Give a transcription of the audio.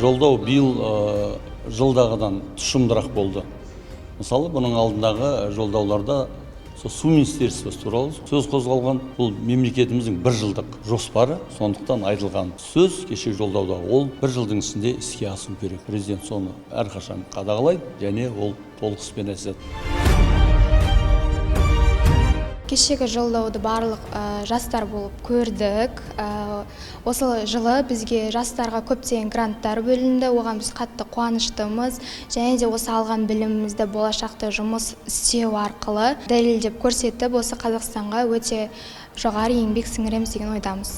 жолдау биыл жылдағыдан тұшымдырақ болды. Мысалы, бұның алдындағы жолдауларда су министерствосы туралы сөз қозғалған. Бұл мемлекетіміздің бір жылдық жоспары, сондықтан айтылған сөз кеше жолдауда ол бір жылдың ішінде іске асу керек. Президент соны әрқашан қадағалайды, және ол толық іспен асады. Кешегі жолдауды барлық жастар болып көрдік. Осы жылы бізге жастарға көптеген гранттар бөлінді. Оған біз қатты қуаныштымыз. Және де осы алған білімімізді болашақта жұмыс істеу арқылы дәлелдеп көрсетіп, осы Қазақстанға өте жоғары еңбек сіңіреміз деген ойдамыз.